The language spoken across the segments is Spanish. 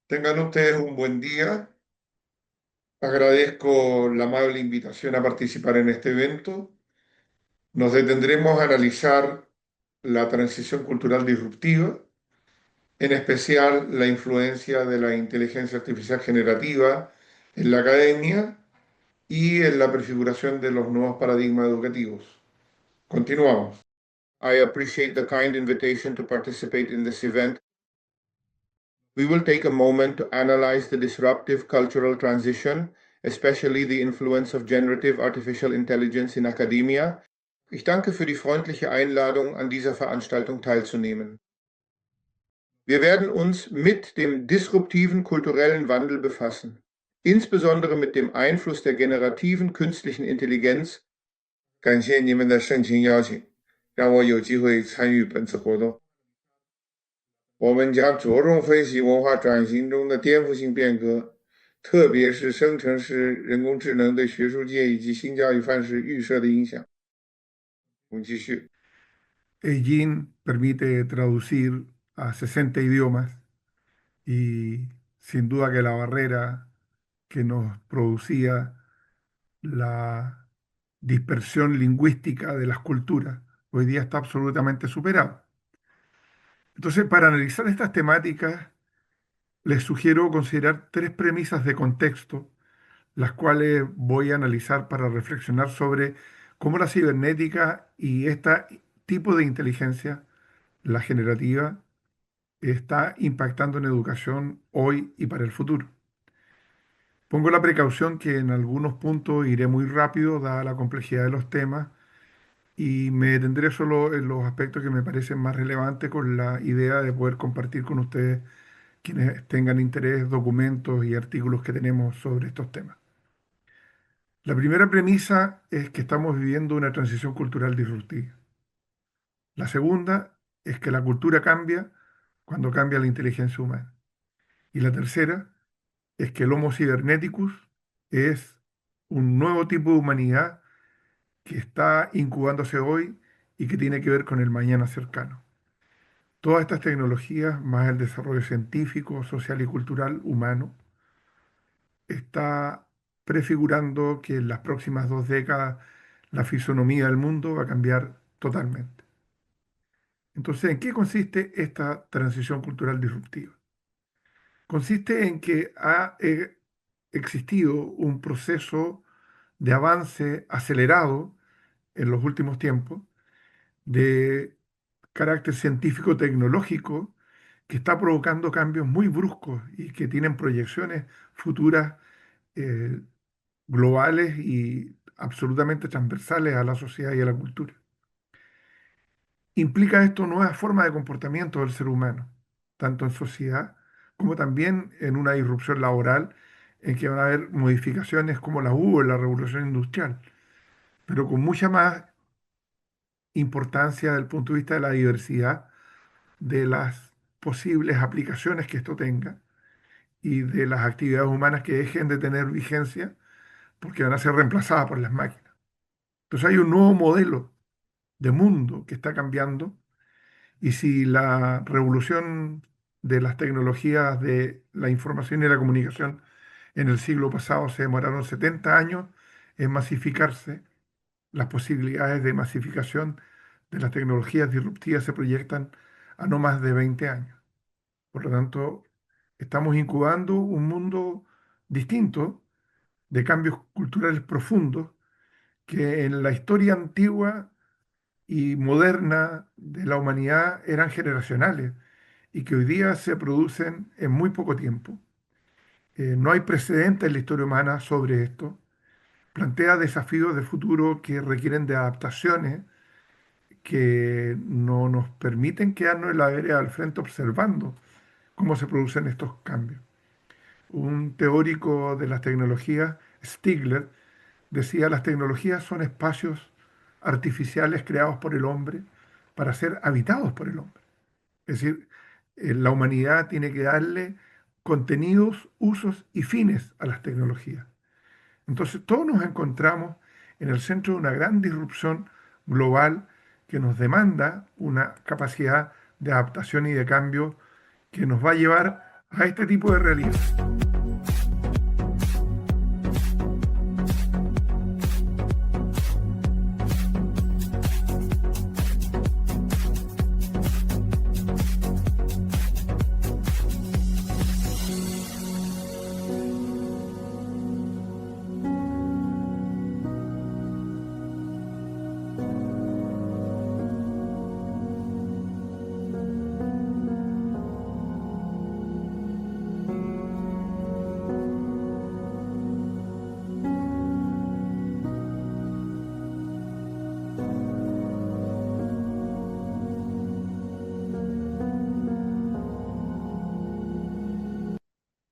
Tengan ustedes un buen día. Agradezco la amable invitación a participar en este evento. Nos detendremos a analizar la transición cultural disruptiva, en especial la influencia de la inteligencia artificial generativa en la academia y en la prefiguración de los nuevos paradigmas educativos. Continuamos. I appreciate the kind invitation to participate in this event. We will take a moment to analyze the disruptive cultural transition, especially the influence of generative artificial intelligence in academia. Ich danke für die freundliche Einladung, an dieser Veranstaltung teilzunehmen. Wir werden uns mit dem disruptiven kulturellen Wandel befassen, insbesondere mit dem Einfluss der generativen künstlichen Intelligenz. 感谢你们的盛情邀请，让我有机会参与本次活动。我们将着重分析文化转型中的颠覆性变革，特别是生成式人工智能对学术界以及新教育范式预设的影响。我们继续。Eigin permite traducir a 60 idiomas y sin duda que la barrera que nos producía la dispersión lingüística de las culturas hoy día está absolutamente superada. Entonces, para analizar estas temáticas, les sugiero considerar tres premisas de contexto, las cuales voy a analizar para reflexionar sobre cómo la cibernética y este tipo de inteligencia, la generativa, está impactando en educación hoy y para el futuro. Pongo la precaución que en algunos puntos iré muy rápido, dada la complejidad de los temas, y me detendré solo en los aspectos que me parecen más relevantes con la idea de poder compartir con ustedes, quienes tengan interés, documentos y artículos que tenemos sobre estos temas. La primera premisa es que estamos viviendo una transición cultural disruptiva. La segunda es que la cultura cambia cuando cambia la inteligencia humana. Y la tercera es que el Homo ciberneticus es un nuevo tipo de humanidad que está incubándose hoy y que tiene que ver con el mañana cercano. Todas estas tecnologías, más el desarrollo científico, social y cultural humano, está prefigurando que en las próximas 2 décadas la fisonomía del mundo va a cambiar totalmente. Entonces, ¿en qué consiste esta transición cultural disruptiva? Consiste en que ha existido un proceso de avance acelerado en los últimos tiempos de carácter científico-tecnológico que está provocando cambios muy bruscos y que tienen proyecciones futuras eh, globales y absolutamente transversales a la sociedad y a la cultura. Implica esto nuevas formas de comportamiento del ser humano, tanto en sociedad como también en una disrupción laboral en que van a haber modificaciones como las hubo en la revolución industrial, pero con mucha más importancia desde el punto de vista de la diversidad de las posibles aplicaciones que esto tenga y de las actividades humanas que dejen de tener vigencia porque van a ser reemplazadas por las máquinas. Entonces hay un nuevo modelo de mundo que está cambiando y si la revolución de las tecnologías de la información y la comunicación en el siglo pasado se demoraron 70 años en masificarse, las posibilidades de masificación de las tecnologías disruptivas se proyectan a no más de 20 años. Por lo tanto, estamos incubando un mundo distinto de cambios culturales profundos que en la historia antigua y moderna de la humanidad eran generacionales y que hoy día se producen en muy poco tiempo. No hay precedente en la historia humana sobre esto. Plantea desafíos de futuro que requieren de adaptaciones que no nos permiten quedarnos en la vereda al frente observando cómo se producen estos cambios. Un teórico de las tecnologías, Stigler, decía, las tecnologías son espacios artificiales creados por el hombre para ser habitados por el hombre. Es decir, la humanidad tiene que darle contenidos, usos y fines a las tecnologías. Entonces, todos nos encontramos en el centro de una gran disrupción global que nos demanda una capacidad de adaptación y de cambio que nos va a llevar a este tipo de realidad.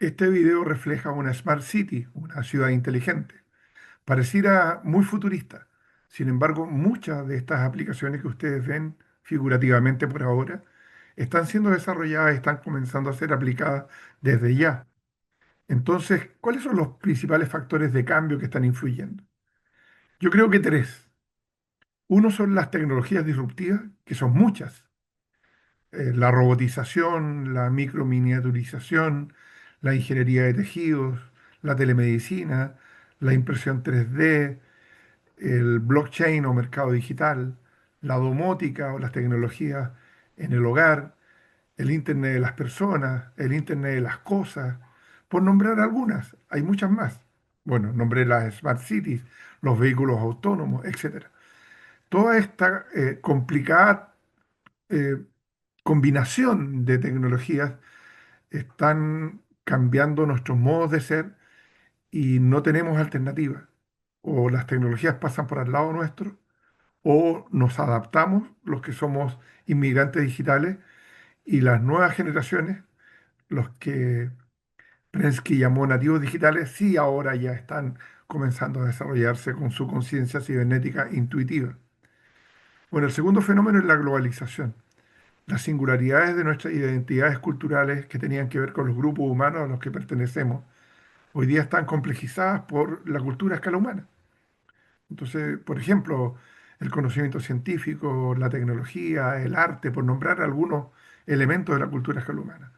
Este video refleja una Smart City, una ciudad inteligente. Pareciera muy futurista. Sin embargo, muchas de estas aplicaciones que ustedes ven figurativamente por ahora están siendo desarrolladas, están comenzando a ser aplicadas desde ya. Entonces, ¿cuáles son los principales factores de cambio que están influyendo? Yo creo que tres. Uno son las tecnologías disruptivas, que son muchas. La robotización, la microminiaturización, la ingeniería de tejidos, la telemedicina, la impresión 3D, el blockchain o mercado digital, la domótica o las tecnologías en el hogar, el Internet de las personas, el Internet de las cosas, por nombrar algunas, hay muchas más. Bueno, nombré las Smart Cities, los vehículos autónomos, etcétera. Toda esta complicada eh, combinación de tecnologías están cambiando nuestros modos de ser y no tenemos alternativa. O las tecnologías pasan por al lado nuestro, o nos adaptamos los que somos inmigrantes digitales y las nuevas generaciones, los que Prensky llamó nativos digitales, sí ahora ya están comenzando a desarrollarse con su conciencia cibernética intuitiva. Bueno, el segundo fenómeno es la globalización. Las singularidades de nuestras identidades culturales que tenían que ver con los grupos humanos a los que pertenecemos, hoy día están complejizadas por la cultura a escala humana. Entonces, por ejemplo, el conocimiento científico, la tecnología, el arte, por nombrar algunos elementos de la cultura a escala humana,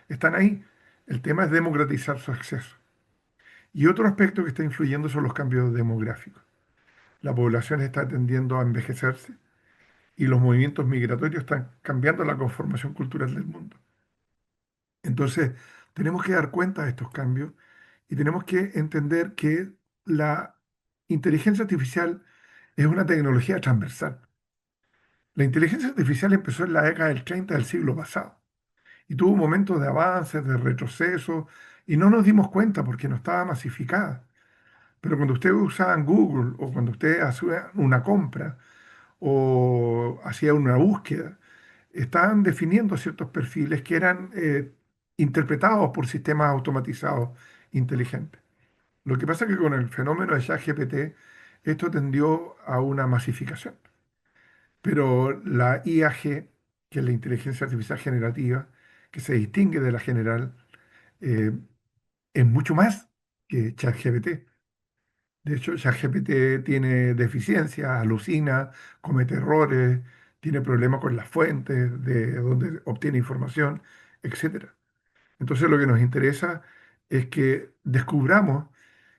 están ahí. El tema es democratizar su acceso. Y otro aspecto que está influyendo son los cambios demográficos. La población está tendiendo a envejecerse y los movimientos migratorios están cambiando la conformación cultural del mundo. Entonces, tenemos que dar cuenta de estos cambios y tenemos que entender que la inteligencia artificial es una tecnología transversal. La inteligencia artificial empezó en la década del 30 del siglo pasado y tuvo momentos de avances, de retroceso, y no nos dimos cuenta porque no estaba masificada. Pero cuando ustedes usaban Google o cuando ustedes hacían una compra o hacían una búsqueda, estaban definiendo ciertos perfiles que eran interpretados por sistemas automatizados inteligentes. Lo que pasa es que con el fenómeno de ChatGPT esto tendió a una masificación. Pero la IAG, que es la inteligencia artificial generativa, que se distingue de la general, eh, es mucho más que ChatGPT. De hecho, ChatGPT tiene deficiencias, alucina, comete errores, tiene problemas con las fuentes de donde obtiene información, etcétera. Entonces, lo que nos interesa es que descubramos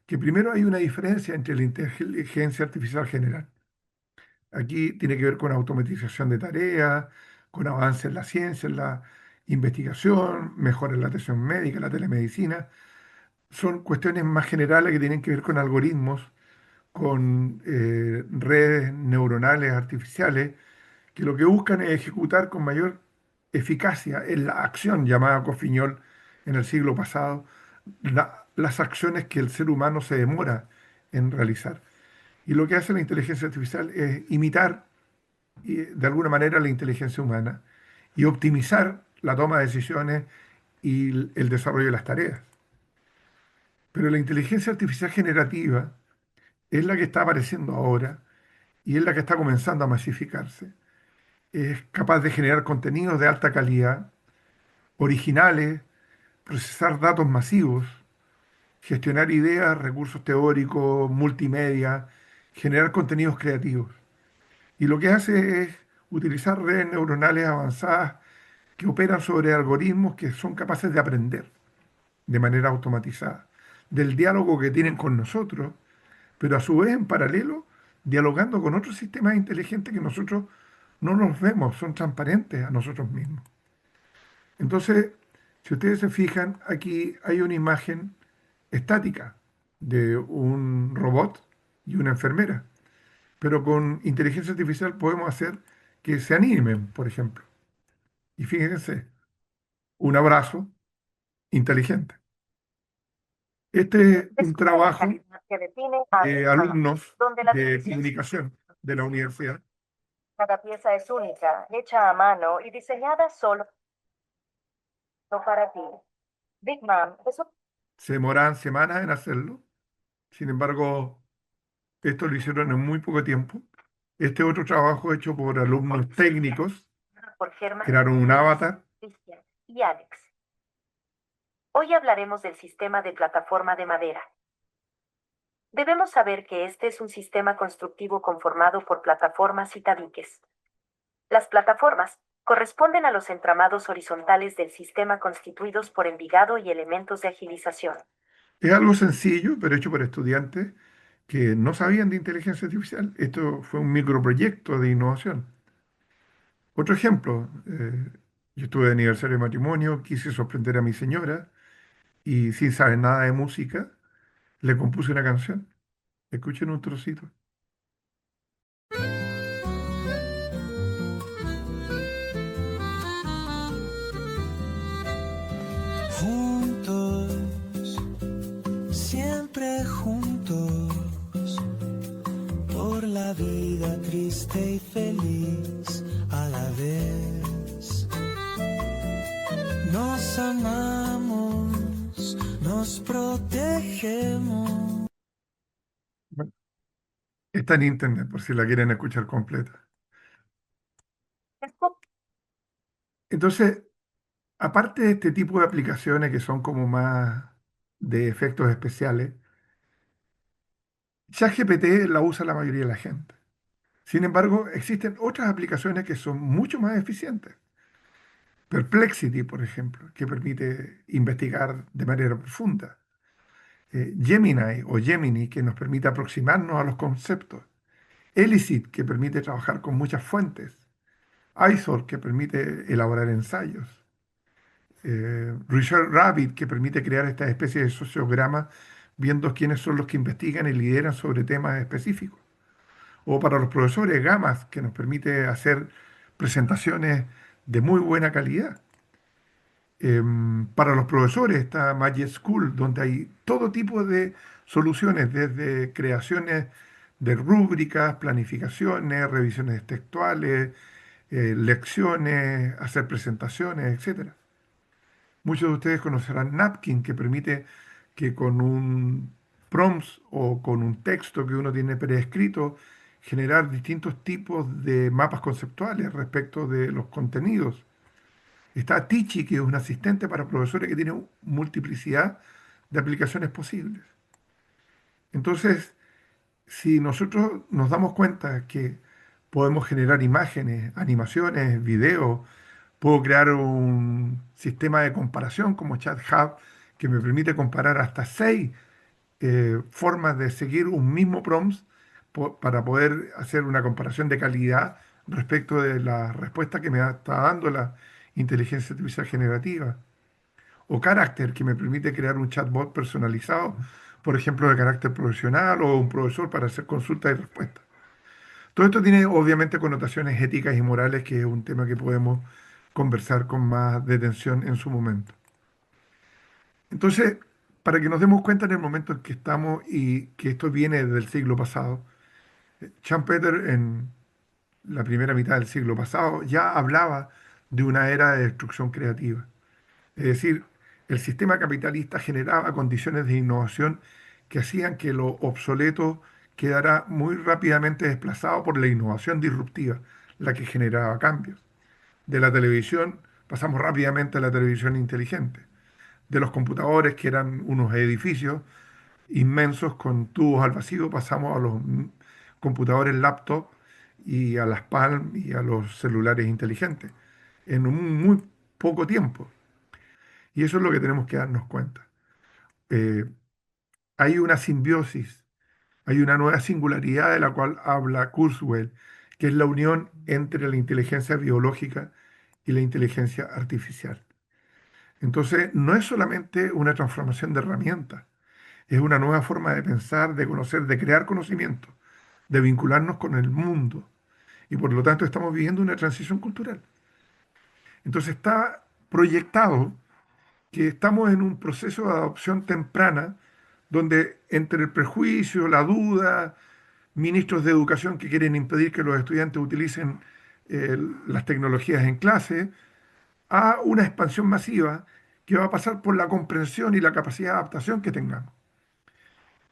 que primero hay una diferencia entre la inteligencia artificial general. Aquí tiene que ver con automatización de tareas, con avance en la ciencia, en la investigación, mejora en la atención médica, la telemedicina. Son cuestiones más generales que tienen que ver con algoritmos, con redes neuronales artificiales, que lo que buscan es ejecutar con mayor eficacia en la acción llamada Cofiñol en el siglo pasado, las acciones que el ser humano se demora en realizar. Y lo que hace la inteligencia artificial es imitar de alguna manera la inteligencia humana y optimizar la toma de decisiones y el desarrollo de las tareas. Pero la inteligencia artificial generativa es la que está apareciendo ahora y es la que está comenzando a masificarse. Es capaz de generar contenidos de alta calidad, originales, procesar datos masivos, gestionar ideas, recursos teóricos, multimedia, generar contenidos creativos. Y lo que hace es utilizar redes neuronales avanzadas que operan sobre algoritmos que son capaces de aprender. de manera automatizada, del diálogo que tienen con nosotros, pero a su vez en paralelo dialogando con otros sistemas inteligentes que nosotros no los vemos, son transparentes a nosotros mismos. Entonces, si ustedes se fijan, aquí hay una imagen estática de un robot y una enfermera, pero con inteligencia artificial podemos hacer que se animen, por ejemplo. Y fíjense, un abrazo inteligente. Este es un trabajo que define a de alumnos de comunicación de la universidad. cada pieza es única, hecha a mano y diseñada solo para ti. Big Man es un Se demoraban semanas en hacerlo. Sin embargo, esto lo hicieron en muy poco tiempo. Este otro trabajo hecho por alumnos técnicos, por Germán, crearon un avatar. Cristian y Alex. Hoy hablaremos del sistema de plataforma de madera. Debemos saber que este es un sistema constructivo conformado por plataformas y tabiques. Las plataformas corresponden a los entramados horizontales del sistema constituidos por envigado y elementos de agilización. Es algo sencillo, pero hecho por estudiantes que no sabían de inteligencia artificial. Esto fue un microproyecto de innovación. Otro ejemplo, yo estuve de aniversario de matrimonio, quise sorprender a mi señora y sin saber nada de música, le compuse una canción. Escuchen un trocito. Juntos, siempre juntos, por la vida triste y feliz a la vez. Nos amamos, nos protegemos. Bueno, está en internet por si la quieren escuchar completa. Entonces, aparte de este tipo de aplicaciones que son como más de efectos especiales, ChatGPT la usa la mayoría de la gente. Sin embargo, existen otras aplicaciones que son mucho más eficientes. Perplexity, por ejemplo, que permite investigar de manera profunda. Gemini o Gemini, que nos permite aproximarnos a los conceptos. Elicit, que permite trabajar con muchas fuentes. Isor, que permite elaborar ensayos. Research Rabbit, que permite crear esta especie de sociogramas viendo quiénes son los que investigan y lideran sobre temas específicos. O para los profesores, Gamas, que nos permite hacer presentaciones de muy buena calidad. Para los profesores está Magic School, donde hay todo tipo de soluciones, desde creaciones de rúbricas, planificaciones, revisiones textuales, lecciones, hacer presentaciones, etcétera. Muchos de ustedes conocerán Napkin, que permite que con un prompt o con un texto que uno tiene preescrito, generar distintos tipos de mapas conceptuales respecto de los contenidos. Está Teachy, que es un asistente para profesores que tiene multiplicidad de aplicaciones posibles. Entonces, si nosotros nos damos cuenta que podemos generar imágenes, animaciones, videos, puedo crear un sistema de comparación como ChatHub que me permite comparar hasta 6 formas de seguir un mismo prompt para poder hacer una comparación de calidad respecto de la respuesta que me está dando la inteligencia artificial generativa. O Character, que me permite crear un chatbot personalizado, por ejemplo, de carácter profesional o un profesor para hacer consultas y respuestas. Todo esto tiene obviamente connotaciones éticas y morales, que es un tema que podemos conversar con más detención en su momento. Entonces, para que nos demos cuenta en el momento en que estamos y que esto viene del siglo pasado, Schumpeter en la primera mitad del siglo pasado ya hablaba de una era de destrucción creativa. Es decir, el sistema capitalista generaba condiciones de innovación que hacían que lo obsoleto quedara muy rápidamente desplazado por la innovación disruptiva, la que generaba cambios. De la televisión pasamos rápidamente a la televisión inteligente. De los computadores, que eran unos edificios inmensos con tubos al vacío, pasamos a los computadores laptop y a las Palm y a los celulares inteligentes en un muy poco tiempo. Y eso es lo que tenemos que darnos cuenta. eh, hay una simbiosis, hay una nueva singularidad de la cual habla Kurzweil, que es la unión entre la inteligencia biológica y la inteligencia artificial. Entonces, no es solamente una transformación de herramientas, es una nueva forma de pensar, de conocer, de crear conocimiento, de vincularnos con el mundo. Y por lo tanto estamos viviendo una transición cultural. Entonces está proyectado que estamos en un proceso de adopción temprana donde entre el prejuicio, la duda, ministros de educación que quieren impedir que los estudiantes utilicen las tecnologías en clase, a una expansión masiva que va a pasar por la comprensión y la capacidad de adaptación que tengamos.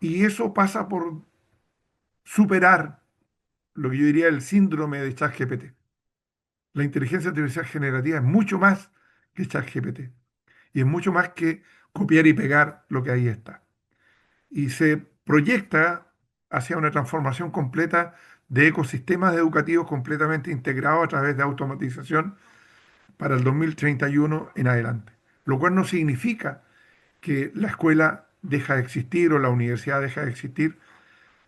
Y eso pasa por superar lo que yo diría el síndrome de ChatGPT. La inteligencia artificial generativa es mucho más que ChatGPT y es mucho más que copiar y pegar lo que ahí está. Y se proyecta hacia una transformación completa de ecosistemas educativos completamente integrados a través de automatización para el 2031 en adelante. Lo cual no significa que la escuela deja de existir o la universidad deja de existir,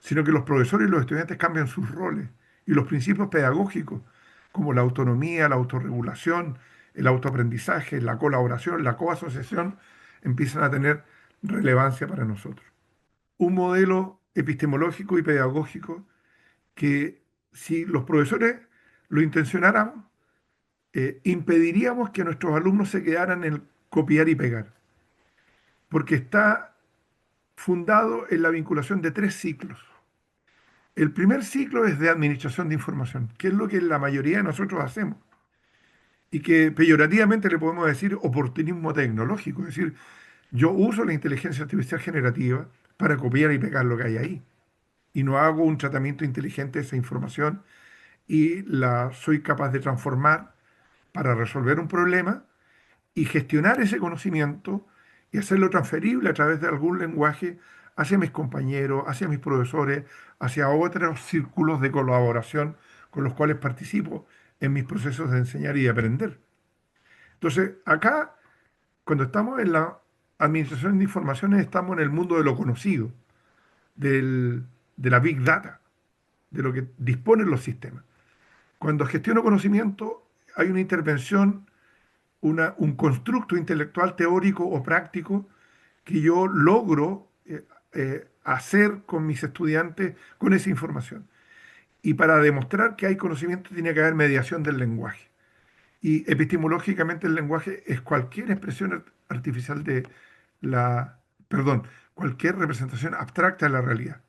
sino que los profesores y los estudiantes cambian sus roles y los principios pedagógicos, como la autonomía, la autorregulación, el autoaprendizaje, la colaboración, la coasociación, empiezan a tener relevancia para nosotros. Un modelo epistemológico y pedagógico que si los profesores lo intencionáramos, impediríamos que nuestros alumnos se quedaran en el copiar y pegar, porque está fundado en la vinculación de tres ciclos. El primer ciclo es de administración de información, que es lo que la mayoría de nosotros hacemos y que peyorativamente le podemos decir oportunismo tecnológico, es decir, yo uso la inteligencia artificial generativa para copiar y pegar lo que hay ahí y no hago un tratamiento inteligente de esa información y la soy capaz de transformar para resolver un problema y gestionar ese conocimiento y hacerlo transferible a través de algún lenguaje hacia mis compañeros, hacia mis profesores, hacia otros círculos de colaboración con los cuales participo en mis procesos de enseñar y de aprender. Entonces, acá, cuando estamos en la administración de informaciones, estamos en el mundo de lo conocido, de la big data, de lo que disponen los sistemas. Cuando gestiono conocimiento, hay una intervención, un constructo intelectual teórico o práctico que yo logro hacer con mis estudiantes con esa información. Y para demostrar que hay conocimiento tiene que haber mediación del lenguaje. Y epistemológicamente el lenguaje es cualquier expresión artificial de la, perdón, cualquier representación abstracta de la realidad.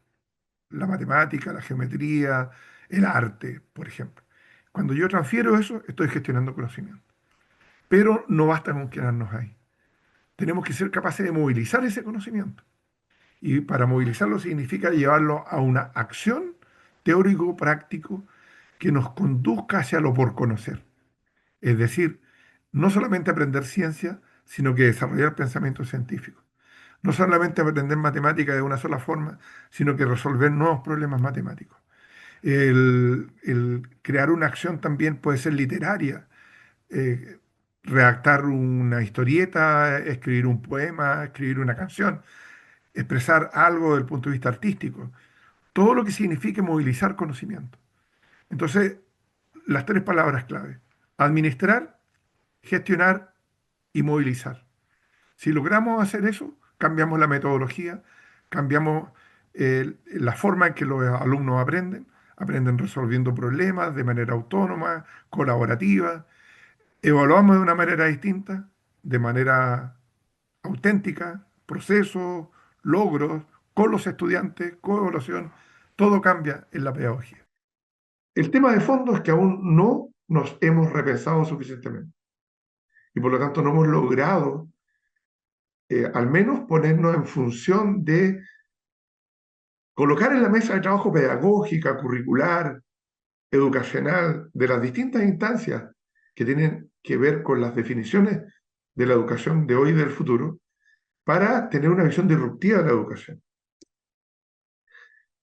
La matemática, la geometría, el arte, por ejemplo. Cuando yo transfiero eso, estoy gestionando conocimiento. Pero no basta con quedarnos ahí. Tenemos que ser capaces de movilizar ese conocimiento. Y para movilizarlo significa llevarlo a una acción teórico-práctico que nos conduzca hacia lo por conocer. Es decir, no solamente aprender ciencia, sino que desarrollar pensamiento científico. No solamente aprender matemática de una sola forma, sino que resolver nuevos problemas matemáticos. El crear una acción también puede ser literaria, eh, redactar una historieta, escribir un poema, escribir una canción, expresar algo del punto de vista artístico, todo lo que signifique movilizar conocimiento. Entonces, las tres palabras clave: administrar, gestionar y movilizar. Si logramos hacer eso, cambiamos la metodología, cambiamos la forma en que los alumnos aprenden resolviendo problemas de manera autónoma, colaborativa, evaluamos de una manera distinta, de manera auténtica, procesos, logros, con los estudiantes, coevaluación, todo cambia en la pedagogía. El tema de fondo es que aún no nos hemos repensado suficientemente y por lo tanto no hemos logrado al menos ponernos en función de colocar en la mesa de trabajo pedagógica, curricular, educacional, de las distintas instancias que tienen que ver con las definiciones de la educación de hoy y del futuro, para tener una visión disruptiva de la educación.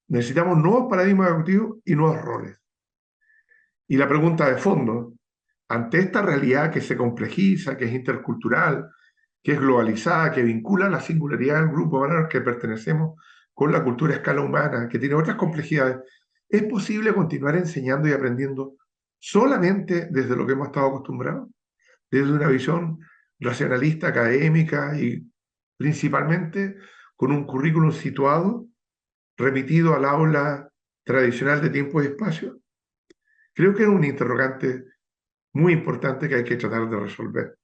Necesitamos nuevos paradigmas educativos y nuevos roles. Y la pregunta de fondo, ante esta realidad que se complejiza, que es intercultural, que es globalizada, que vincula la singularidad del grupo humano al que pertenecemos con la cultura a escala humana, que tiene otras complejidades, ¿es posible continuar enseñando y aprendiendo solamente desde lo que hemos estado acostumbrados? Desde una visión racionalista, académica y principalmente con un currículum situado, remitido al aula tradicional de tiempo y espacio. Creo que es un interrogante muy importante que hay que tratar de resolver,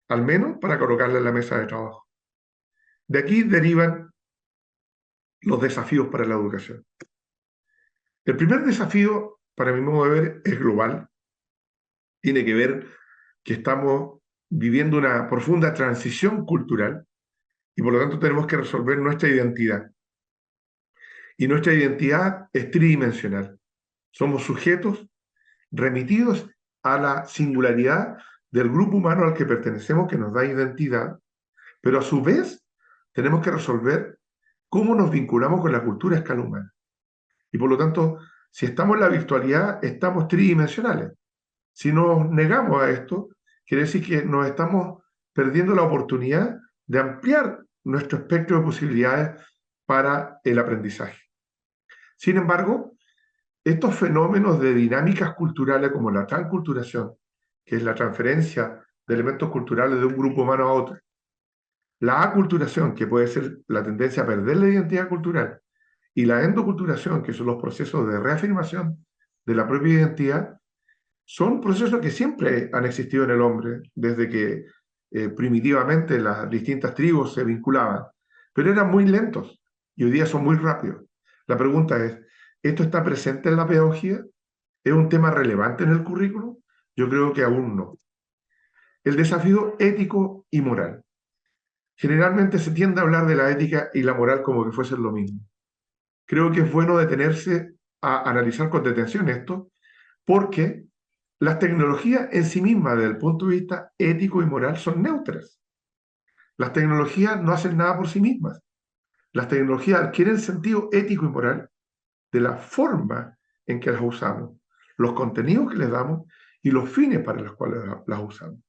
al menos para colocarla en la mesa de trabajo. De aquí derivan los desafíos para la educación. El primer desafío, para mi modo de ver, es global. Tiene que ver que estamos viviendo una profunda transición cultural y por lo tanto tenemos que resolver nuestra identidad. Y nuestra identidad es tridimensional. Somos sujetos remitidos a la singularidad del grupo humano al que pertenecemos, que nos da identidad, pero a su vez tenemos que resolver cómo nos vinculamos con la cultura a escala humana. Y por lo tanto, si estamos en la virtualidad, estamos tridimensionales. Si nos negamos a esto, quiere decir que nos estamos perdiendo la oportunidad de ampliar nuestro espectro de posibilidades para el aprendizaje. Sin embargo, estos fenómenos de dinámicas culturales como la transculturación, que es la transferencia de elementos culturales de un grupo humano a otro, la aculturación, que puede ser la tendencia a perder la identidad cultural, y la endoculturación, que son los procesos de reafirmación de la propia identidad, son procesos que siempre han existido en el hombre, desde que primitivamente las distintas tribus se vinculaban, pero eran muy lentos y hoy día son muy rápidos. La pregunta es, ¿esto está presente en la pedagogía? ¿Es un tema relevante en el currículo? Yo creo que aún no. El desafío ético y moral. Generalmente se tiende a hablar de la ética y la moral como que fuesen lo mismo. Creo que es bueno detenerse a analizar con detención esto, porque las tecnologías en sí mismas, desde el punto de vista ético y moral, son neutras. Las tecnologías no hacen nada por sí mismas. Las tecnologías adquieren sentido ético y moral de la forma en que las usamos, los contenidos que les damos y los fines para los cuales las usamos.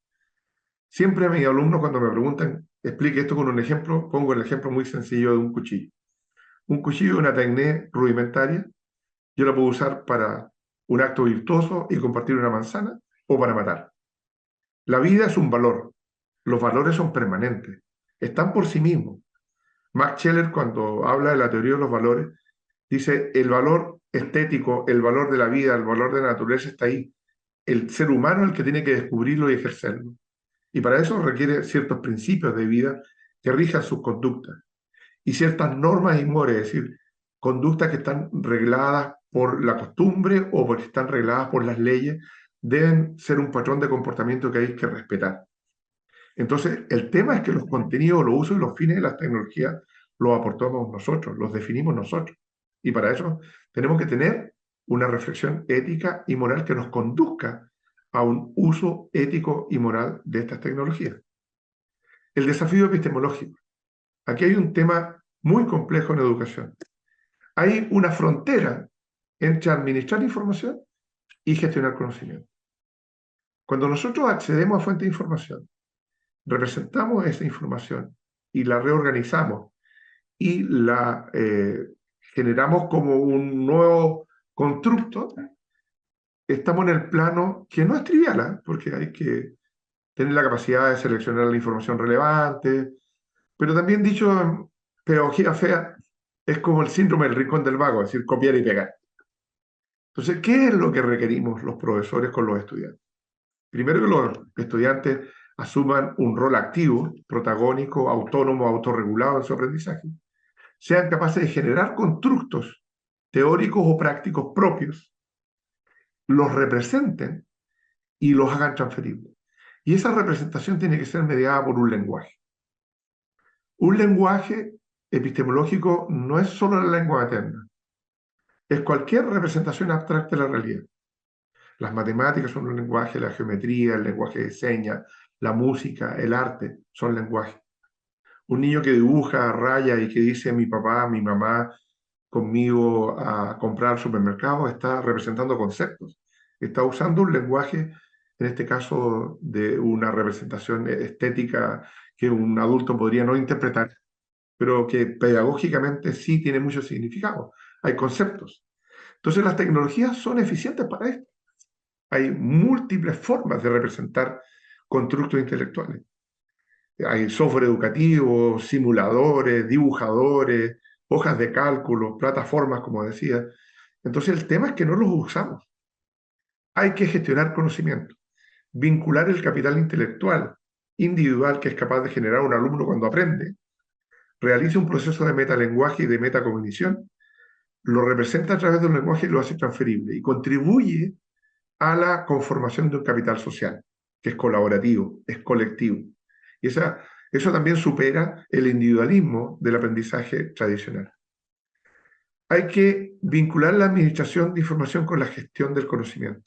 Siempre a mis alumnos, cuando me preguntan, explique esto con un ejemplo, pongo el ejemplo muy sencillo de un cuchillo. Un cuchillo es una técnica rudimentaria. Yo la puedo usar para un acto virtuoso y compartir una manzana o para matar. La vida es un valor. Los valores son permanentes. Están por sí mismos. Max Scheler, cuando habla de la teoría de los valores, dice el valor estético, el valor de la vida, el valor de la naturaleza está ahí. El ser humano es el que tiene que descubrirlo y ejercerlo. Y para eso requiere ciertos principios de vida que rijan sus conductas. Y ciertas normas y mores, es decir, conductas que están regladas por la costumbre o porque están regladas por las leyes, deben ser un patrón de comportamiento que hay que respetar. Entonces, el tema es que los contenidos, los usos y los fines de las tecnologías los aportamos nosotros, los definimos nosotros. Y para eso tenemos que tener una reflexión ética y moral que nos conduzca a un uso ético y moral de estas tecnologías. El desafío epistemológico. Aquí hay un tema muy complejo en educación. Hay una frontera entre administrar información y gestionar conocimiento. Cuando nosotros accedemos a fuentes de información, representamos esa información y la reorganizamos y la generamos como un nuevo constructo, estamos en el plano que no es trivial, porque hay que tener la capacidad de seleccionar la información relevante, pero también dicho en pedagogía fea, es como el síndrome del rincón del vago, es decir, copiar y pegar. Entonces, ¿qué es lo que requerimos los profesores con los estudiantes? Primero, que los estudiantes asuman un rol activo, protagónico, autónomo, autorregulado en su aprendizaje, sean capaces de generar constructos teóricos o prácticos propios, los representen y los hagan transferibles. Y esa representación tiene que ser mediada por un lenguaje. Un lenguaje epistemológico no es solo la lengua materna, es cualquier representación abstracta de la realidad. Las matemáticas son un lenguaje, la geometría, el lenguaje de señas, la música, el arte son lenguajes. Un niño que dibuja, raya y que dice mi papá, mi mamá conmigo a comprar al supermercado está representando conceptos. Está usando un lenguaje, en este caso de una representación estética que un adulto podría no interpretar, pero que pedagógicamente sí tiene mucho significado. Hay conceptos. Entonces las tecnologías son eficientes para esto. Hay múltiples formas de representar constructos intelectuales. Hay software educativo, simuladores, dibujadores, hojas de cálculo, plataformas, como decía. Entonces el tema es que no los usamos. Hay que gestionar conocimiento, vincular el capital intelectual individual que es capaz de generar un alumno cuando aprende, realiza un proceso de metalenguaje y de metacognición, lo representa a través de un lenguaje y lo hace transferible y contribuye a la conformación de un capital social, que es colaborativo, es colectivo. Y eso también supera el individualismo del aprendizaje tradicional. Hay que vincular la administración de información con la gestión del conocimiento.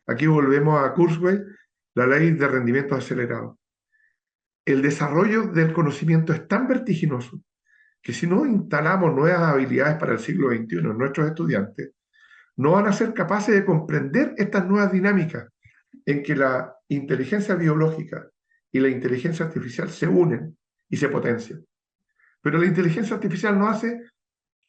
Aquí volvemos a Kurzweil, la ley de rendimiento acelerado. El desarrollo del conocimiento es tan vertiginoso que si no instalamos nuevas habilidades para el siglo XXI en nuestros estudiantes, no van a ser capaces de comprender estas nuevas dinámicas en que la inteligencia biológica y la inteligencia artificial se unen y se potencian. Pero la inteligencia artificial no hace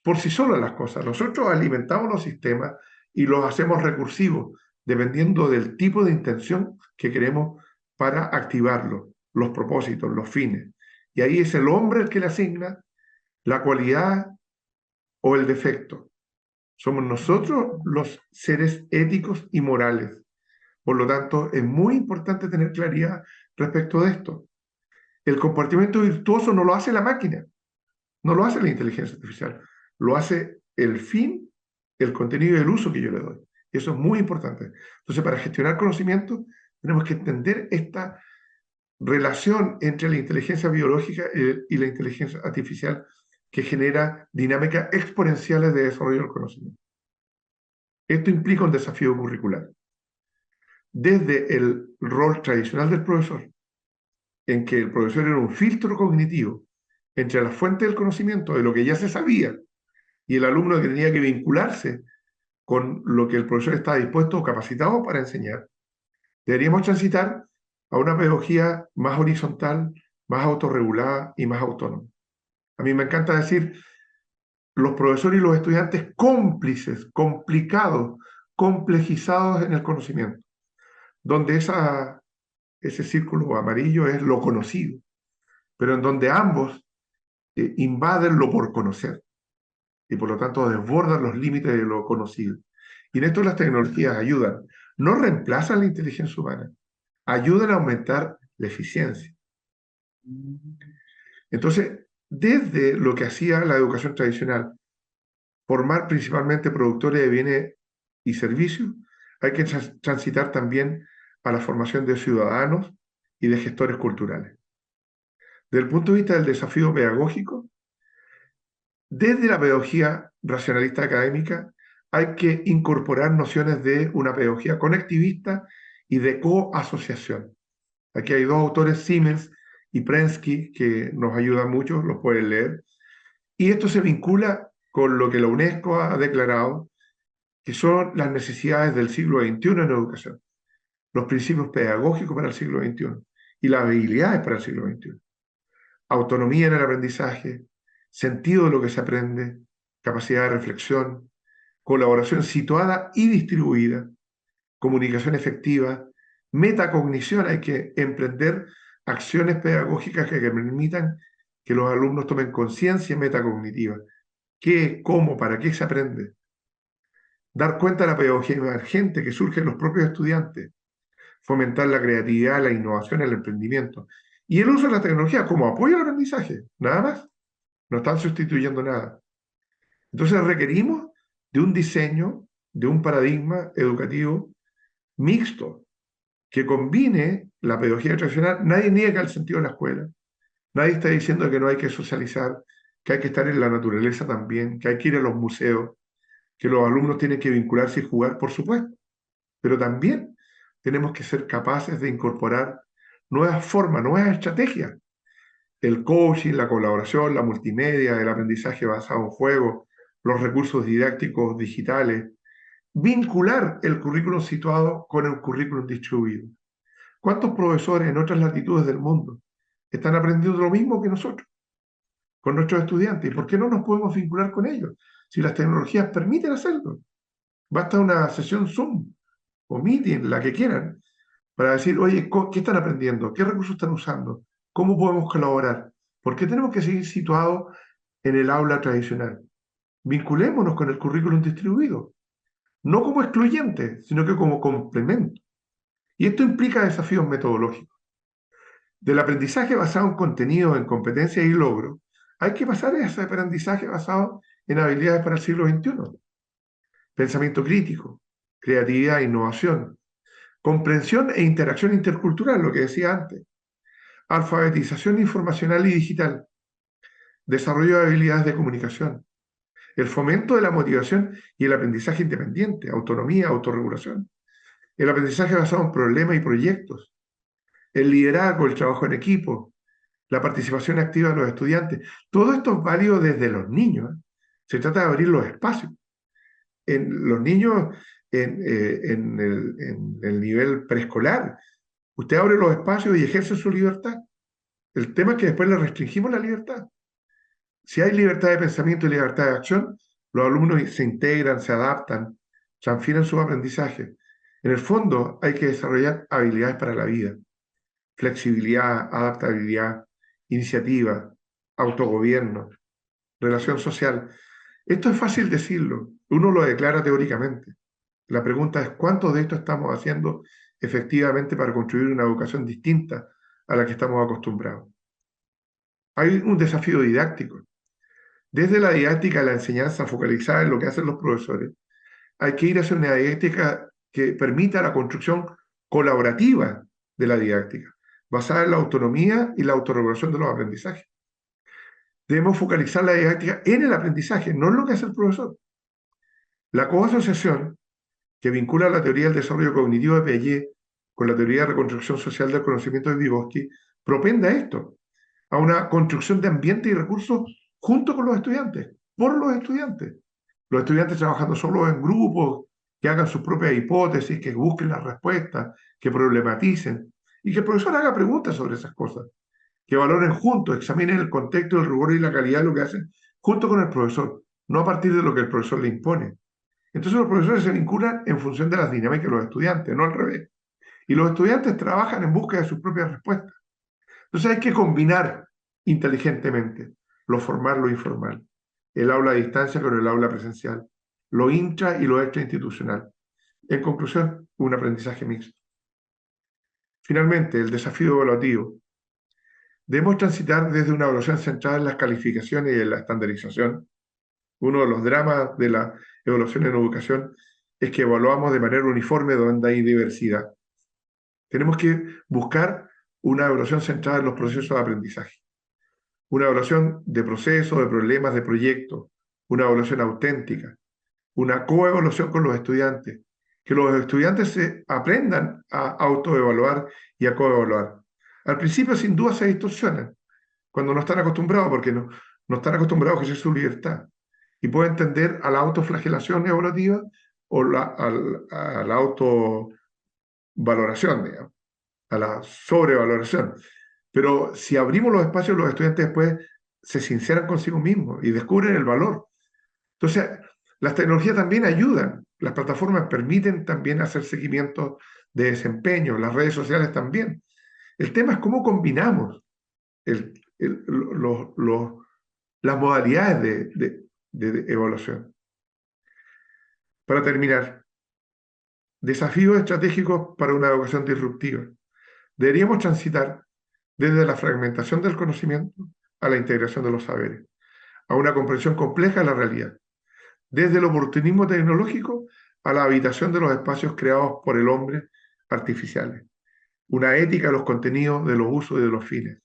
por sí sola las cosas. Nosotros alimentamos los sistemas y los hacemos recursivos, dependiendo del tipo de intención que queremos para activarlos, los propósitos, los fines. Y ahí es el hombre el que le asigna la cualidad o el defecto. Somos nosotros los seres éticos y morales. Por lo tanto, es muy importante tener claridad respecto de esto. El comportamiento virtuoso no lo hace la máquina, no lo hace la inteligencia artificial, lo hace el fin, el contenido y el uso que yo le doy. Y eso es muy importante. Entonces, para gestionar conocimiento, tenemos que entender esta relación entre la inteligencia biológica y la inteligencia artificial que genera dinámicas exponenciales de desarrollo del conocimiento. Esto implica un desafío curricular. Desde el rol tradicional del profesor, en que el profesor era un filtro cognitivo entre la fuente del conocimiento, de lo que ya se sabía, y el alumno que tenía que vincularse con lo que el profesor estaba dispuesto o capacitado para enseñar, deberíamos transitar a una pedagogía más horizontal, más autorregulada y más autónoma. A mí me encanta decir los profesores y los estudiantes cómplices, complicados, complejizados en el conocimiento, donde ese círculo amarillo es lo conocido, pero en donde ambos invaden lo por conocer y por lo tanto desbordan los límites de lo conocido. Y en esto las tecnologías ayudan, no reemplazan la inteligencia humana, ayudan a aumentar la eficiencia. Entonces, desde lo que hacía la educación tradicional, formar principalmente productores de bienes y servicios, hay que transitar también a la formación de ciudadanos y de gestores culturales. Desde el punto de vista del desafío pedagógico, desde la pedagogía racionalista académica hay que incorporar nociones de una pedagogía conectivista y de coasociación. Aquí hay dos autores, Siemens y Prensky, que nos ayudan mucho, los pueden leer. Y esto se vincula con lo que la UNESCO ha declarado, que son las necesidades del siglo XXI en educación, los principios pedagógicos para el siglo XXI y las habilidades para el siglo XXI. Autonomía en el aprendizaje, sentido de lo que se aprende, capacidad de reflexión, colaboración situada y distribuida, comunicación efectiva, metacognición. Hay que emprender acciones pedagógicas que permitan que los alumnos tomen conciencia metacognitiva. ¿Qué, cómo, para qué se aprende? Dar cuenta de la pedagogía emergente que surge en los propios estudiantes, fomentar la creatividad, la innovación, el emprendimiento. Y el uso de la tecnología como apoyo al aprendizaje, nada más. No están sustituyendo nada. Entonces requerimos de un diseño, de un paradigma educativo mixto, que combine la pedagogía tradicional. Nadie niega el sentido de la escuela. Nadie está diciendo que no hay que socializar, que hay que estar en la naturaleza también, que hay que ir a los museos, que los alumnos tienen que vincularse y jugar, por supuesto. Pero también tenemos que ser capaces de incorporar nuevas formas, nuevas estrategias. El coaching, la colaboración, la multimedia, el aprendizaje basado en juegos, los recursos didácticos digitales, vincular el currículum situado con el currículum distribuido. ¿Cuántos profesores en otras latitudes del mundo están aprendiendo lo mismo que nosotros, con nuestros estudiantes. ¿Y por qué no nos podemos vincular con ellos? Si las tecnologías permiten hacerlo. Basta una sesión Zoom o Meeting, la que quieran, para decir, oye, ¿qué están aprendiendo? ¿Qué recursos están usando? ¿Cómo podemos colaborar? ¿Por qué tenemos que seguir situados en el aula tradicional? Vinculémonos con el currículum distribuido, no como excluyente, sino que como complemento. Y esto implica desafíos metodológicos. Del aprendizaje basado en contenido, en competencias y logros, hay que pasar a ese aprendizaje basado en habilidades para el siglo XXI. Pensamiento crítico, creatividad, innovación, comprensión e interacción intercultural, lo que decía antes, alfabetización informacional y digital, desarrollo de habilidades de comunicación, el fomento de la motivación y el aprendizaje independiente, autonomía, autorregulación, el aprendizaje basado en problemas y proyectos, el liderazgo, el trabajo en equipo, la participación activa de los estudiantes. Todo esto es válido desde los niños. Se trata de abrir los espacios. En los niños, en el nivel preescolar, usted abre los espacios y ejerce su libertad. El tema es que después le restringimos la libertad. Si hay libertad de pensamiento y libertad de acción, los alumnos se integran, se adaptan, transfieren su aprendizaje. En el fondo, hay que desarrollar habilidades para la vida: flexibilidad, adaptabilidad, iniciativa, autogobierno, relación social. Esto es fácil decirlo, uno lo declara teóricamente. La pregunta es cuánto de esto estamos haciendo efectivamente para construir una educación distinta a la que estamos acostumbrados. Hay un desafío didáctico. Desde la didáctica a la enseñanza focalizada en lo que hacen los profesores, hay que ir hacia una didáctica que permita la construcción colaborativa de la didáctica, basada en la autonomía y la autorregulación de los aprendizajes. Debemos focalizar la didáctica en el aprendizaje, no en lo que hace el profesor. La coasociación, que vincula la teoría del desarrollo cognitivo de Piaget con la teoría de reconstrucción social del conocimiento de Vygotsky, propende a esto, a una construcción de ambiente y recursos junto con los estudiantes, por los estudiantes. Los estudiantes trabajando solo en grupos, que hagan sus propias hipótesis, que busquen las respuestas, que problematicen, y que el profesor haga preguntas sobre esas cosas, que valoren juntos, examinen el contexto, el rigor y la calidad de lo que hacen junto con el profesor, no a partir de lo que el profesor le impone. Entonces los profesores se vinculan en función de las dinámicas de los estudiantes, no al revés. Y los estudiantes trabajan en busca de sus propias respuestas. Entonces hay que combinar inteligentemente lo formal, lo informal, el aula a distancia con el aula presencial, lo intra y lo extrainstitucional. En conclusión, un aprendizaje mixto. Finalmente, el desafío evaluativo. Debemos transitar desde una evaluación centrada en las calificaciones y en la estandarización. Uno de los dramas de la evaluación en educación es que evaluamos de manera uniforme donde hay diversidad. Tenemos que buscar una evaluación centrada en los procesos de aprendizaje, una evaluación de procesos, de problemas, de proyectos, una evaluación auténtica, una coevaluación con los estudiantes, que los estudiantes se aprendan a autoevaluar y a coevaluar. Al principio, sin duda, se distorsionan cuando no están acostumbrados, porque no están acostumbrados a ejercer su libertad. Y pueden tender a la autoflagelación evaluativa o a la autovaloración, digamos, a la sobrevaloración. Pero si abrimos los espacios, los estudiantes después se sinceran consigo mismos y descubren el valor. Entonces, las tecnologías también ayudan. Las plataformas permiten también hacer seguimiento de desempeño, las redes sociales también. El tema es cómo combinamos las modalidades de evaluación. Para terminar, desafíos estratégicos para una educación disruptiva. Deberíamos transitar desde la fragmentación del conocimiento a la integración de los saberes, a una comprensión compleja de la realidad, desde el oportunismo tecnológico a la habitación de los espacios creados por el hombre artificiales, una ética de los contenidos, de los usos y de los fines,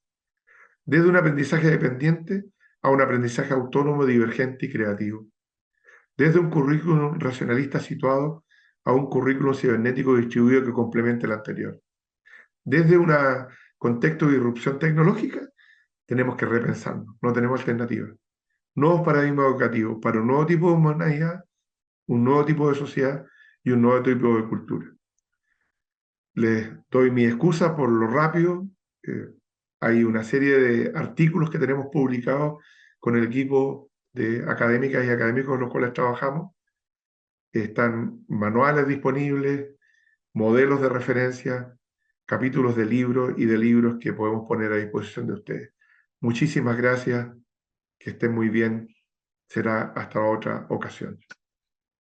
desde un aprendizaje dependiente a un aprendizaje autónomo, divergente y creativo, desde un currículum racionalista situado a un currículum cibernético distribuido que complemente el anterior. Desde un contexto de irrupción tecnológica, tenemos que repensarnos, no tenemos alternativa. Nuevos paradigmas educativos para un nuevo tipo de humanidad, un nuevo tipo de sociedad y un nuevo tipo de cultura. Les doy mi excusa por lo rápido, Hay una serie de artículos que tenemos publicados con el equipo de académicas y académicos con los cuales trabajamos. Están manuales disponibles, modelos de referencia, capítulos de libros y de libros que podemos poner a disposición de ustedes. Muchísimas gracias, que estén muy bien. Será hasta otra ocasión.